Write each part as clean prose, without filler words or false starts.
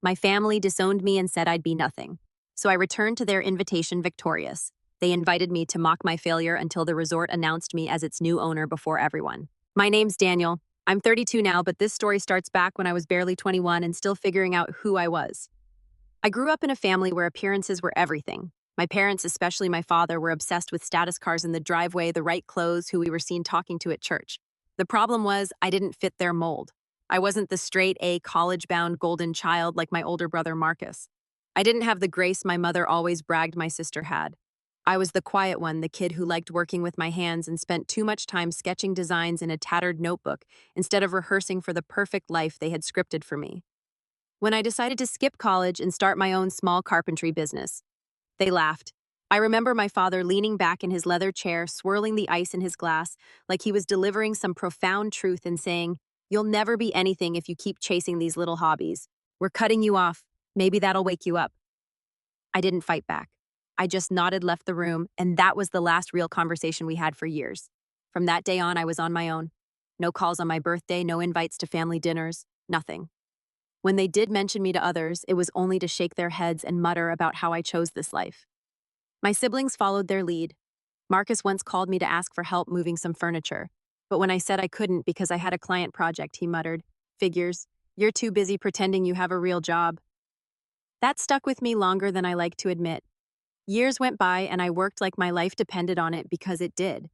My family disowned me and said I'd be nothing. So I returned to their invitation victorious. They invited me to mock my failure until the resort announced me as its new owner before everyone. My name's Daniel. I'm 32 now, but this story starts back when I was barely 21 and still figuring out who I was. I grew up in a family where appearances were everything. My parents, especially my father, were obsessed with status cars in the driveway, the right clothes, who we were seen talking to at church. The problem was, I didn't fit their mold. I wasn't the straight A, college bound golden child like my older brother Marcus. I didn't have the grace my mother always bragged my sister had. I was the quiet one, the kid who liked working with my hands and spent too much time sketching designs in a tattered notebook instead of rehearsing for the perfect life they had scripted for me. When I decided to skip college and start my own small carpentry business, they laughed. I remember my father leaning back in his leather chair, swirling the ice in his glass, like he was delivering some profound truth and saying, "You'll never be anything if you keep chasing these little hobbies. We're cutting you off. Maybe that'll wake you up." I didn't fight back. I just nodded, left the room, and that was the last real conversation we had for years. From that day on, I was on my own. No calls on my birthday, no invites to family dinners, nothing. When they did mention me to others, it was only to shake their heads and mutter about how I chose this life. My siblings followed their lead. Marcus once called me to ask for help moving some furniture, but when I said I couldn't because I had a client project, he muttered, "Figures, you're too busy pretending you have a real job." That stuck with me longer than I like to admit. Years went by and I worked like my life depended on it because it did.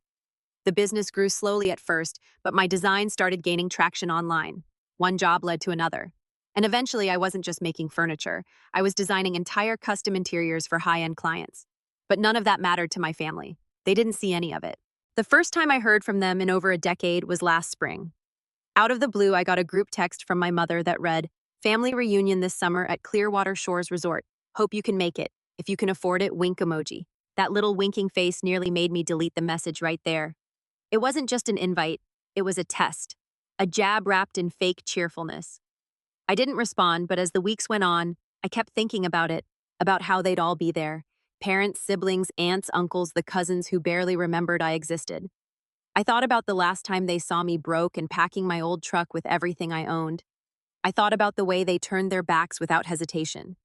The business grew slowly at first, but my design started gaining traction online. One job led to another. And eventually, I wasn't just making furniture. I was designing entire custom interiors for high-end clients. But none of that mattered to my family. They didn't see any of it. The first time I heard from them in over a decade was last spring. Out of the blue, I got a group text from my mother that read, "Family reunion this summer at Clearwater Shores Resort. Hope you can make it. If you can afford it, wink emoji." That little winking face nearly made me delete the message right there. It wasn't just an invite, it was a test. A jab wrapped in fake cheerfulness. I didn't respond, but as the weeks went on, I kept thinking about it, about how they'd all be there. Parents, siblings, aunts, uncles, the cousins who barely remembered I existed. I thought about the last time they saw me broke and packing my old truck with everything I owned. I thought about the way they turned their backs without hesitation.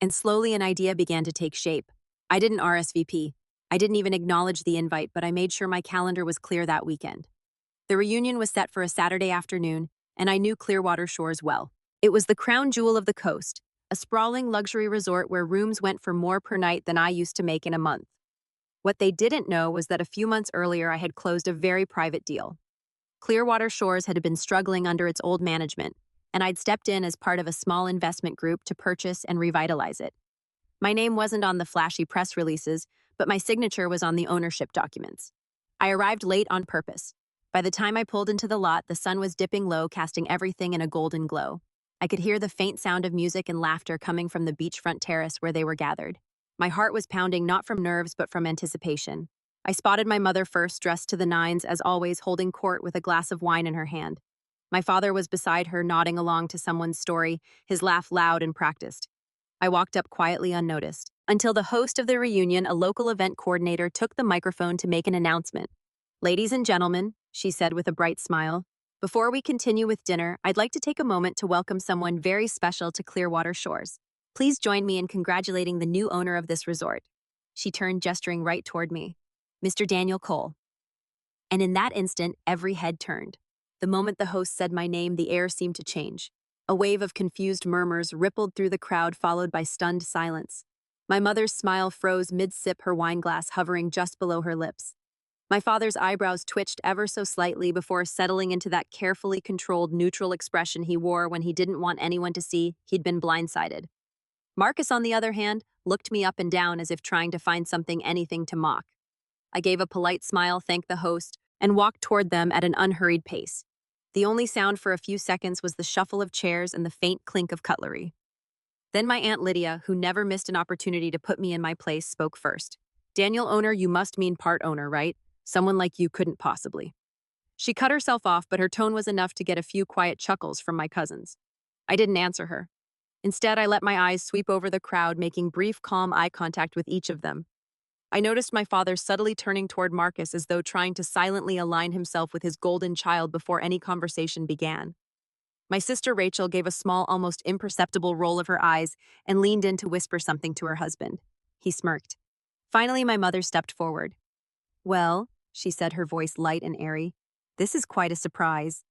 And slowly an idea began to take shape. I didn't RSVP. I didn't even acknowledge the invite, but I made sure my calendar was clear that weekend. The reunion was set for a Saturday afternoon, and I knew Clearwater Shores well. It was the crown jewel of the coast, a sprawling luxury resort where rooms went for more per night than I used to make in a month. What they didn't know was that a few months earlier I had closed a very private deal. Clearwater Shores had been struggling under its old management, and I'd stepped in as part of a small investment group to purchase and revitalize it. My name wasn't on the flashy press releases, but my signature was on the ownership documents. I arrived late on purpose. By the time I pulled into the lot, the sun was dipping low, casting everything in a golden glow. I could hear the faint sound of music and laughter coming from the beachfront terrace where they were gathered. My heart was pounding not from nerves but from anticipation. I spotted my mother first, dressed to the nines, as always, holding court with a glass of wine in her hand. My father was beside her, nodding along to someone's story, his laugh loud and practiced. I walked up quietly unnoticed, until the host of the reunion, a local event coordinator, took the microphone to make an announcement. "Ladies and gentlemen," she said with a bright smile, "before we continue with dinner, I'd like to take a moment to welcome someone very special to Clearwater Shores. Please join me in congratulating the new owner of this resort." She turned, gesturing right toward me. "Mr. Daniel Cole." And in that instant, every head turned. The moment the host said my name, the air seemed to change. A wave of confused murmurs rippled through the crowd, followed by stunned silence. My mother's smile froze mid-sip, her wine glass hovering just below her lips. My father's eyebrows twitched ever so slightly before settling into that carefully controlled, neutral expression he wore when he didn't want anyone to see he'd been blindsided. Marcus, on the other hand, looked me up and down as if trying to find anything to mock. I gave a polite smile, thanked the host, and walked toward them at an unhurried pace. The only sound for a few seconds was the shuffle of chairs and the faint clink of cutlery. Then my Aunt Lydia, who never missed an opportunity to put me in my place, spoke first. "Daniel owner, you must mean part owner, right? Someone like you couldn't possibly." She cut herself off, but her tone was enough to get a few quiet chuckles from my cousins. I didn't answer her. Instead, I let my eyes sweep over the crowd, making brief, calm eye contact with each of them. I noticed my father subtly turning toward Marcus as though trying to silently align himself with his golden child before any conversation began. My sister Rachel gave a small, almost imperceptible roll of her eyes and leaned in to whisper something to her husband. He smirked. Finally, my mother stepped forward. Well, she said, her voice light and airy, this is quite a surprise.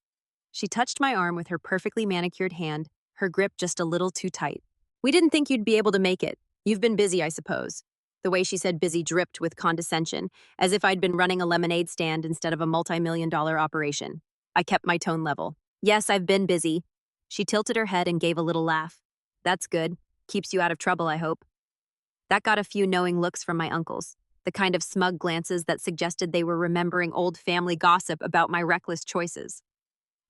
She touched my arm with her perfectly manicured hand, her grip just a little too tight. We didn't think you'd be able to make it. You've been busy, I suppose. The way she said busy dripped with condescension, as if I'd been running a lemonade stand instead of a multi-million-dollar operation. I kept my tone level. Yes, I've been busy. She tilted her head and gave a little laugh. That's good. Keeps you out of trouble, I hope. That got a few knowing looks from my uncles, the kind of smug glances that suggested they were remembering old family gossip about my reckless choices.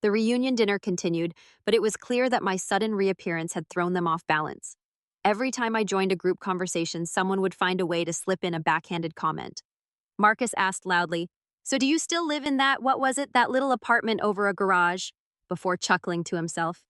The reunion dinner continued, but it was clear that my sudden reappearance had thrown them off balance. Every time I joined a group conversation, someone would find a way to slip in a backhanded comment. Marcus asked loudly, "So do you still live in that little apartment over a garage?" before chuckling to himself.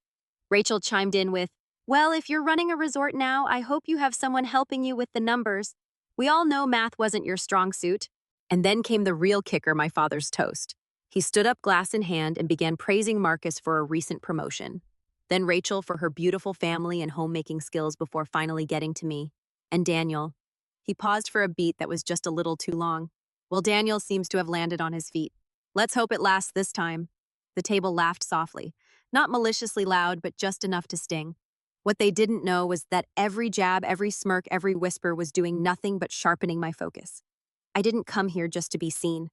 Rachel chimed in with, "Well, if you're running a resort now, I hope you have someone helping you with the numbers. We all know math wasn't your strong suit." And then came the real kicker, my father's toast. He stood up glass in hand and began praising Marcus for a recent promotion. Then Rachel for her beautiful family and homemaking skills before finally getting to me. And Daniel. He paused for a beat that was just a little too long. Well, Daniel seems to have landed on his feet. Let's hope it lasts this time. The table laughed softly, not maliciously loud, but just enough to sting. What they didn't know was that every jab, every smirk, every whisper was doing nothing but sharpening my focus. I didn't come here just to be seen.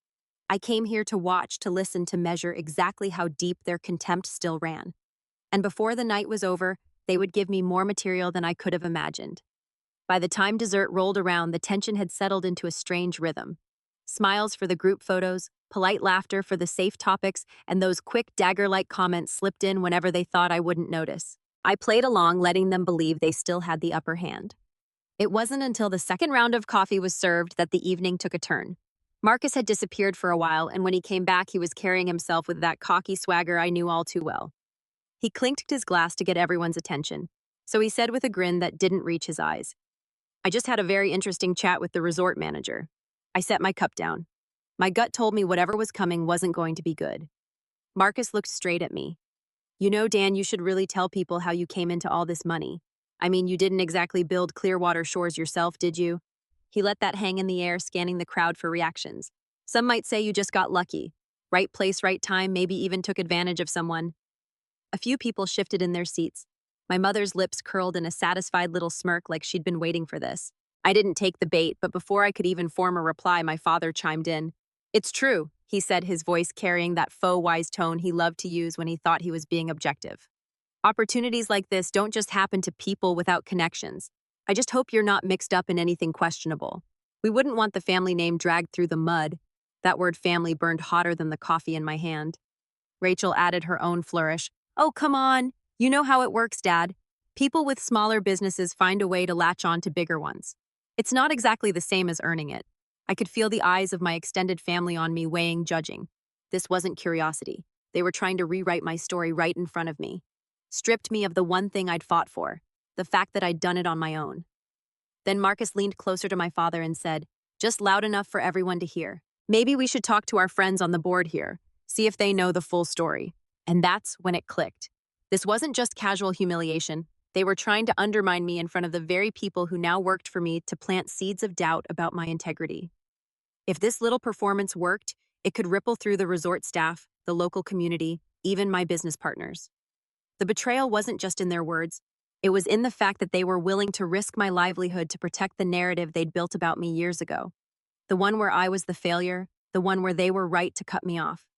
I came here to watch, to listen, to measure exactly how deep their contempt still ran. And before the night was over, they would give me more material than I could have imagined. By the time dessert rolled around, the tension had settled into a strange rhythm. Smiles for the group photos, polite laughter for the safe topics, and those quick dagger-like comments slipped in whenever they thought I wouldn't notice. I played along, letting them believe they still had the upper hand. It wasn't until the second round of coffee was served that the evening took a turn. Marcus had disappeared for a while, and when he came back, he was carrying himself with that cocky swagger I knew all too well. He clinked his glass to get everyone's attention, so he said with a grin that didn't reach his eyes, "I just had a very interesting chat with the resort manager." I set my cup down. My gut told me whatever was coming wasn't going to be good. Marcus looked straight at me. "You know, Dan, you should really tell people how you came into all this money. I mean, you didn't exactly build Clearwater Shores yourself, did you?" He let that hang in the air, scanning the crowd for reactions. "Some might say you just got lucky. Right place, right time, maybe even took advantage of someone." A few people shifted in their seats. My mother's lips curled in a satisfied little smirk, like she'd been waiting for this. I didn't take the bait, but before I could even form a reply, my father chimed in. "It's true," he said, his voice carrying that faux wise tone he loved to use when he thought he was being objective. "Opportunities like this don't just happen to people without connections. I just hope you're not mixed up in anything questionable. We wouldn't want the family name dragged through the mud." That word family burned hotter than the coffee in my hand. Rachel added her own flourish. "Oh, come on. You know how it works, Dad. People with smaller businesses find a way to latch on to bigger ones. It's not exactly the same as earning it." I could feel the eyes of my extended family on me, weighing, judging. This wasn't curiosity. They were trying to rewrite my story right in front of me. Stripped me of the one thing I'd fought for, the fact that I'd done it on my own. Then Marcus leaned closer to my father and said, just loud enough for everyone to hear, "Maybe we should talk to our friends on the board here, see if they know the full story." And that's when it clicked. This wasn't just casual humiliation. They were trying to undermine me in front of the very people who now worked for me to plant seeds of doubt about my integrity. If this little performance worked, it could ripple through the resort staff, the local community, even my business partners. The betrayal wasn't just in their words. It was in the fact that they were willing to risk my livelihood to protect the narrative they'd built about me years ago. The one where I was the failure, the one where they were right to cut me off.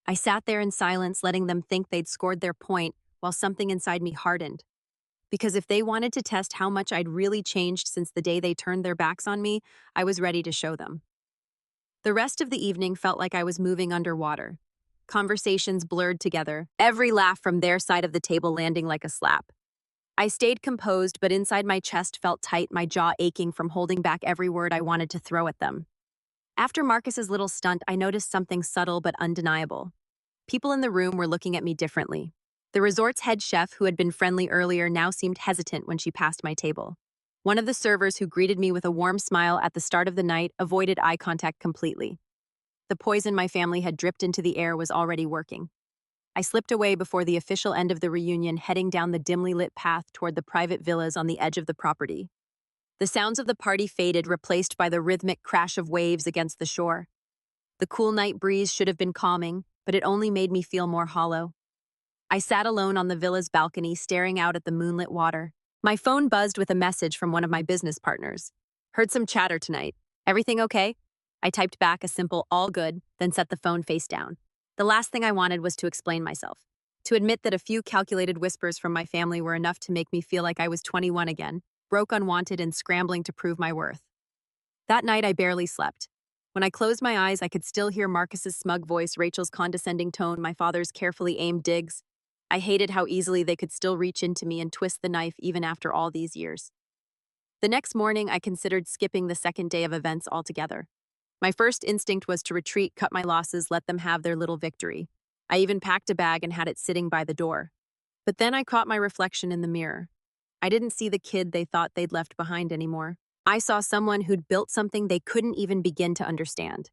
I sat there in silence, letting them think they'd scored their point while something inside me hardened. Because if they wanted to test how much I'd really changed since the day they turned their backs on me, I was ready to show them. The rest of the evening felt like I was moving underwater. Conversations blurred together, every laugh from their side of the table landing like a slap. I stayed composed, but inside my chest felt tight, my jaw aching from holding back every word I wanted to throw at them. After Marcus's little stunt, I noticed something subtle but undeniable. People in the room were looking at me differently. The resort's head chef, who had been friendly earlier, now seemed hesitant when she passed my table. One of the servers, who greeted me with a warm smile at the start of the night, avoided eye contact completely. The poison my family had dripped into the air was already working. I slipped away before the official end of the reunion, heading down the dimly lit path toward the private villas on the edge of the property. The sounds of the party faded, replaced by the rhythmic crash of waves against the shore. The cool night breeze should have been calming, but it only made me feel more hollow. I sat alone on the villa's balcony, staring out at the moonlit water. My phone buzzed with a message from one of my business partners. "Heard some chatter tonight. Everything okay?" I typed back a simple "all good," then set the phone face down. The last thing I wanted was to explain myself. To admit that a few calculated whispers from my family were enough to make me feel like I was 21 again, broke, unwanted, and scrambling to prove my worth. That night, I barely slept. When I closed my eyes, I could still hear Marcus's smug voice, Rachel's condescending tone, my father's carefully aimed digs. I hated how easily they could still reach into me and twist the knife even after all these years. The next morning, I considered skipping the second day of events altogether. My first instinct was to retreat, cut my losses, let them have their little victory. I even packed a bag and had it sitting by the door. But then I caught my reflection in the mirror. I didn't see the kid they thought they'd left behind anymore. I saw someone who'd built something they couldn't even begin to understand.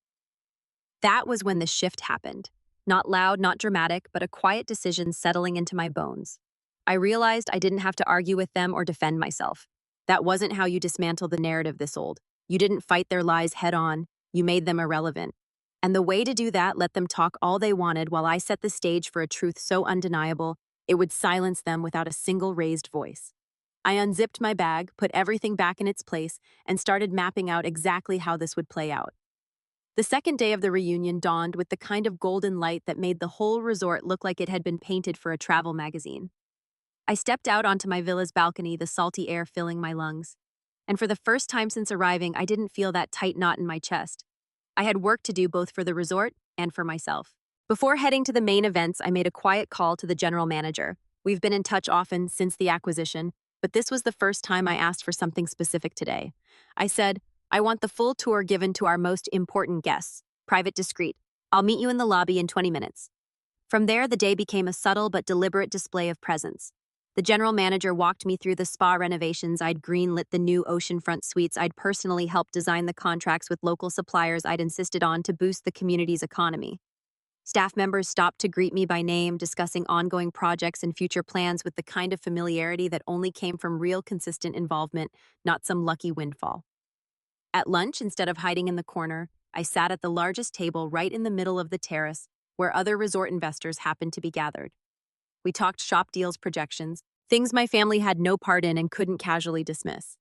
That was when the shift happened. Not loud, not dramatic, but a quiet decision settling into my bones. I realized I didn't have to argue with them or defend myself. That wasn't how you dismantle the narrative this old. You didn't fight their lies head on. You made them irrelevant. And the way to do that, let them talk all they wanted while I set the stage for a truth so undeniable, it would silence them without a single raised voice. I unzipped my bag, put everything back in its place, and started mapping out exactly how this would play out. The second day of the reunion dawned with the kind of golden light that made the whole resort look like it had been painted for a travel magazine. I stepped out onto my villa's balcony, the salty air filling my lungs. And for the first time since arriving, I didn't feel that tight knot in my chest. I had work to do both for the resort and for myself. Before heading to the main events, I made a quiet call to the general manager. We've been in touch often since the acquisition, but this was the first time I asked for something specific today. I said, "I want the full tour given to our most important guests. Private, discreet. I'll meet you in the lobby in 20 minutes. From there, the day became a subtle but deliberate display of presence. The general manager walked me through the spa renovations. I'd greenlit the new oceanfront suites. I'd personally helped design the contracts with local suppliers I'd insisted on to boost the community's economy. Staff members stopped to greet me by name, discussing ongoing projects and future plans with the kind of familiarity that only came from real, consistent involvement, not some lucky windfall. At lunch, instead of hiding in the corner, I sat at the largest table right in the middle of the terrace, where other resort investors happened to be gathered. We talked shop deals, projections, things my family had no part in and couldn't casually dismiss.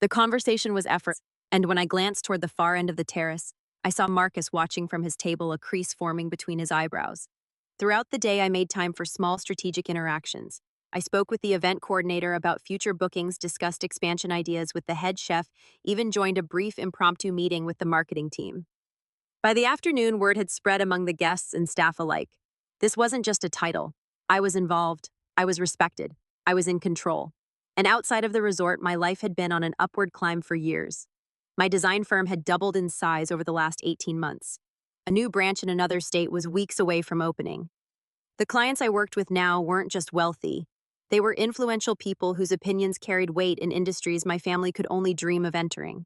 The conversation was effortless, and when I glanced toward the far end of the terrace, I saw Marcus watching from his table, a crease forming between his eyebrows. Throughout the day, I made time for small strategic interactions. I spoke with the event coordinator about future bookings, discussed expansion ideas with the head chef, even joined a brief impromptu meeting with the marketing team. By the afternoon, word had spread among the guests and staff alike. This wasn't just a title. I was involved. I was respected. I was in control. And outside of the resort, my life had been on an upward climb for years. My design firm had doubled in size over the last 18 months. A new branch in another state was weeks away from opening. The clients I worked with now weren't just wealthy. They were influential people whose opinions carried weight in industries my family could only dream of entering.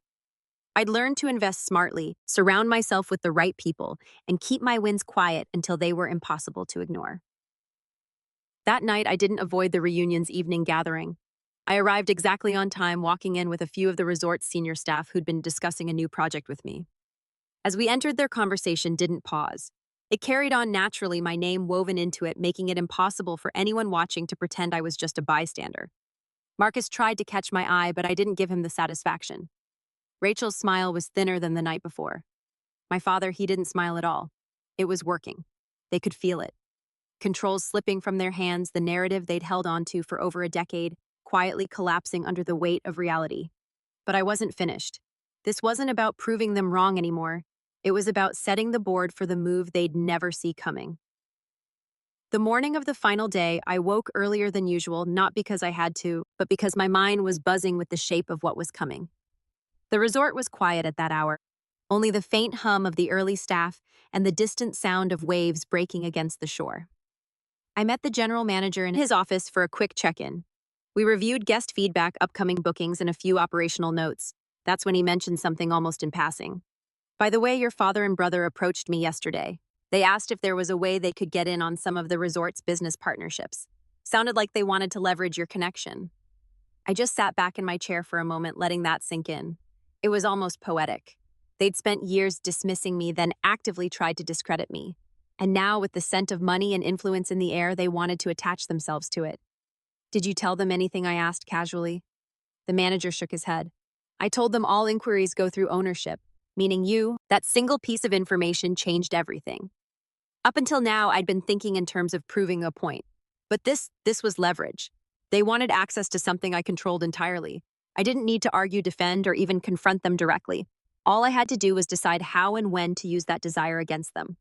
I'd learned to invest smartly, surround myself with the right people, and keep my wins quiet until they were impossible to ignore. That night, I didn't avoid the reunion's evening gathering. I arrived exactly on time, walking in with a few of the resort's senior staff who'd been discussing a new project with me. As we entered, their conversation didn't pause. It carried on naturally, my name woven into it, making it impossible for anyone watching to pretend I was just a bystander. Marcus tried to catch my eye, but I didn't give him the satisfaction. Rachel's smile was thinner than the night before. My father, he didn't smile at all. It was working. They could feel it. Controls slipping from their hands, the narrative they'd held onto for over a decade, quietly collapsing under the weight of reality. But I wasn't finished. This wasn't about proving them wrong anymore. It was about setting the board for the move they'd never see coming. The morning of the final day, I woke earlier than usual, not because I had to, but because my mind was buzzing with the shape of what was coming. The resort was quiet at that hour, only the faint hum of the early staff and the distant sound of waves breaking against the shore. I met the general manager in his office for a quick check-in. We reviewed guest feedback, upcoming bookings, and a few operational notes. That's when he mentioned something almost in passing. "By the way, your father and brother approached me yesterday. They asked if there was a way they could get in on some of the resort's business partnerships. Sounded like they wanted to leverage your connection. I just sat back in my chair for a moment, letting that sink in. It was almost poetic. They'd spent years dismissing me, then actively tried to discredit me. And now, with the scent of money and influence in the air, they wanted to attach themselves to it. Did you tell them anything? I asked casually. The manager shook his head. I told them all inquiries go through ownership, meaning you. That single piece of information changed everything. Up until now, I'd been thinking in terms of proving a point. But this was leverage. They wanted access to something I controlled entirely. I didn't need to argue, defend, or even confront them directly. All I had to do was decide how and when to use that desire against them.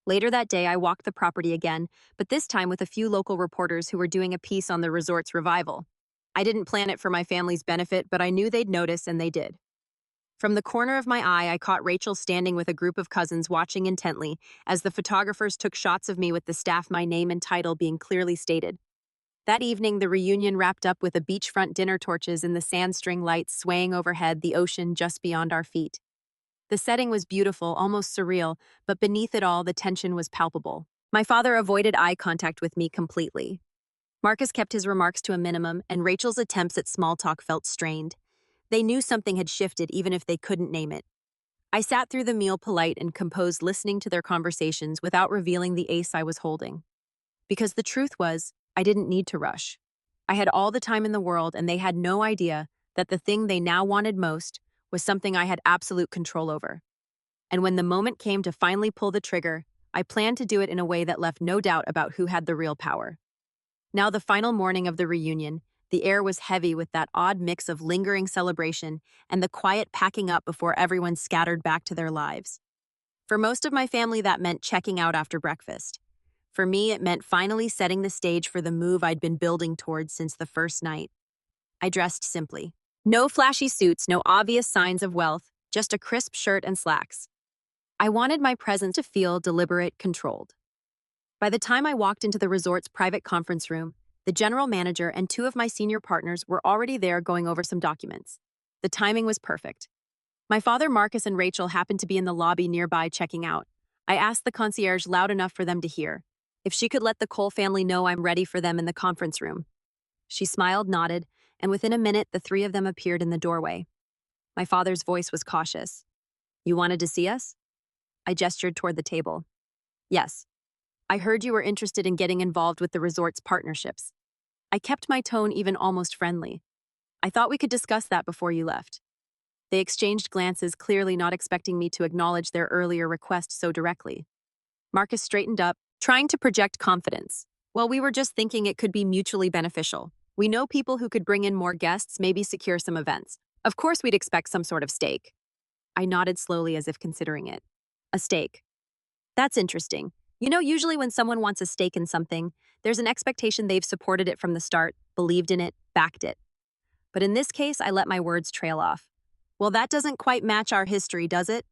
Later that day, I walked the property again, but this time with a few local reporters who were doing a piece on the resort's revival. I didn't plan it for my family's benefit, but I knew they'd notice, and they did. From the corner of my eye, I caught Rachel standing with a group of cousins watching intently as the photographers took shots of me with the staff, my name and title being clearly stated. That evening, the reunion wrapped up with a beachfront dinner, torches in the sandstring lights swaying overhead, the ocean just beyond our feet. The setting was beautiful, almost surreal, but beneath it all, the tension was palpable. My father avoided eye contact with me completely. Marcus kept his remarks to a minimum, and Rachel's attempts at small talk felt strained. They knew something had shifted, even if they couldn't name it. I sat through the meal polite and composed, listening to their conversations without revealing the ace I was holding. Because the truth was, I didn't need to rush. I had all the time in the world, and they had no idea that the thing they now wanted most was something I had absolute control over. And when the moment came to finally pull the trigger, I planned to do it in a way that left no doubt about who had the real power. Now, the final morning of the reunion, the air was heavy with that odd mix of lingering celebration and the quiet packing up before everyone scattered back to their lives. For most of my family, that meant checking out after breakfast. For me, it meant finally setting the stage for the move I'd been building towards since the first night. I dressed simply. No flashy suits, no obvious signs of wealth, just a crisp shirt and slacks. I wanted my presence to feel deliberate, controlled. By the time I walked into the resort's private conference room, the general manager and two of my senior partners were already there going over some documents. The timing was perfect. My father, Marcus, and Rachel happened to be in the lobby nearby checking out. I asked the concierge loud enough for them to hear if she could let the Cole family know I'm ready for them in the conference room. She smiled, nodded, and within a minute, the three of them appeared in the doorway. My father's voice was cautious. You wanted to see us? I gestured toward the table. Yes. I heard you were interested in getting involved with the resort's partnerships. I kept my tone even almost friendly. I thought we could discuss that before you left. They exchanged glances, clearly not expecting me to acknowledge their earlier request so directly. Marcus straightened up, trying to project confidence. Well, we were just thinking it could be mutually beneficial. We know people who could bring in more guests, maybe secure some events. Of course, we'd expect some sort of stake. I nodded slowly as if considering it. A stake. That's interesting. You know, usually when someone wants a stake in something, there's an expectation they've supported it from the start, believed in it, backed it. But in this case, I let my words trail off. Well, that doesn't quite match our history, does it?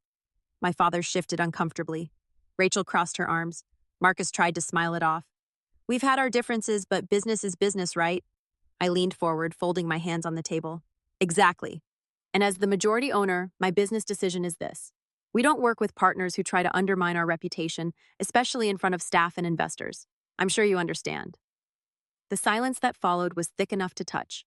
My father shifted uncomfortably. Rachel crossed her arms. Marcus tried to smile it off. We've had our differences, but business is business, right? I leaned forward, folding my hands on the table. Exactly. And as the majority owner, my business decision is this. We don't work with partners who try to undermine our reputation, especially in front of staff and investors. I'm sure you understand. The silence that followed was thick enough to touch.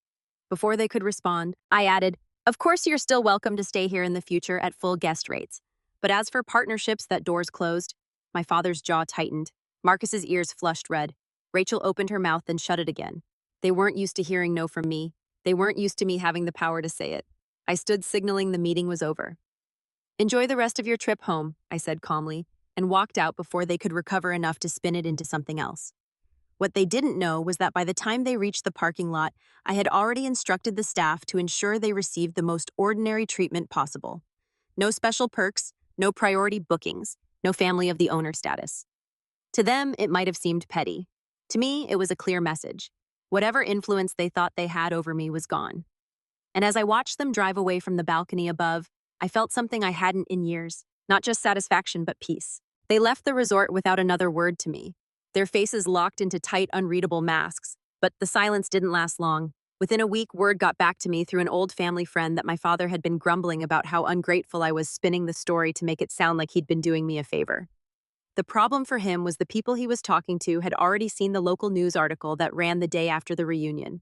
Before they could respond, I added, of course you're still welcome to stay here in the future at full guest rates. But as for partnerships, that door's closed. My father's jaw tightened. Marcus's ears flushed red. Rachel opened her mouth and shut it again. They weren't used to hearing no from me. They weren't used to me having the power to say it. I stood signaling the meeting was over. Enjoy the rest of your trip home, I said calmly, and walked out before they could recover enough to spin it into something else. What they didn't know was that by the time they reached the parking lot, I had already instructed the staff to ensure they received the most ordinary treatment possible. No special perks, no priority bookings, no family of the owner status. To them, it might have seemed petty. To me, it was a clear message. Whatever influence they thought they had over me was gone. And as I watched them drive away from the balcony above, I felt something I hadn't in years, not just satisfaction, but peace. They left the resort without another word to me. Their faces locked into tight, unreadable masks, but the silence didn't last long. Within a week, word got back to me through an old family friend that my father had been grumbling about how ungrateful I was, spinning the story to make it sound like he'd been doing me a favor. The problem for him was the people he was talking to had already seen the local news article that ran the day after the reunion.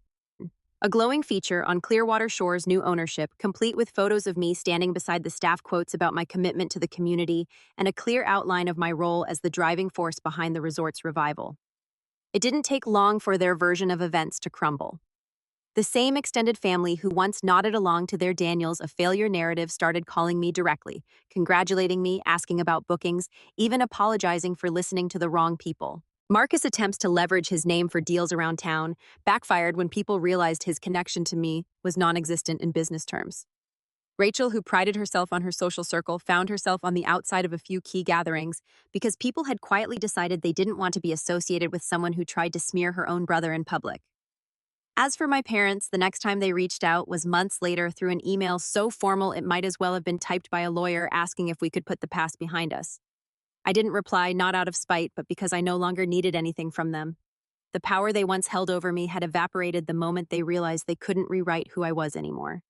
A glowing feature on Clearwater Shore's new ownership, complete with photos of me standing beside the staff quotes about my commitment to the community and a clear outline of my role as the driving force behind the resort's revival. It didn't take long for their version of events to crumble. The same extended family who once nodded along to their Daniels a failure narrative started calling me directly, congratulating me, asking about bookings, even apologizing for listening to the wrong people. Marcus' attempts to leverage his name for deals around town backfired when people realized his connection to me was non-existent in business terms. Rachel, who prided herself on her social circle, found herself on the outside of a few key gatherings because people had quietly decided they didn't want to be associated with someone who tried to smear her own brother in public. As for my parents, the next time they reached out was months later through an email so formal it might as well have been typed by a lawyer asking if we could put the past behind us. I didn't reply, not out of spite, but because I no longer needed anything from them. The power they once held over me had evaporated the moment they realized they couldn't rewrite who I was anymore.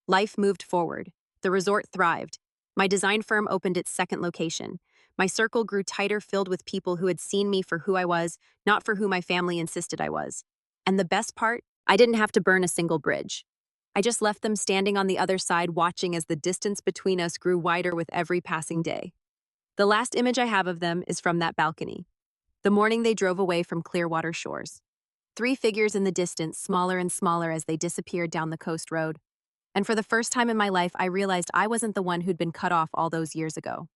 Life moved forward. The resort thrived. My design firm opened its second location. My circle grew tighter, filled with people who had seen me for who I was, not for who my family insisted I was. And the best part? I didn't have to burn a single bridge. I just left them standing on the other side, watching as the distance between us grew wider with every passing day. The last image I have of them is from that balcony, the morning they drove away from Clearwater Shores. 3 figures in the distance, smaller and smaller as they disappeared down the coast road. And for the first time in my life, I realized I wasn't the one who'd been cut off all those years ago.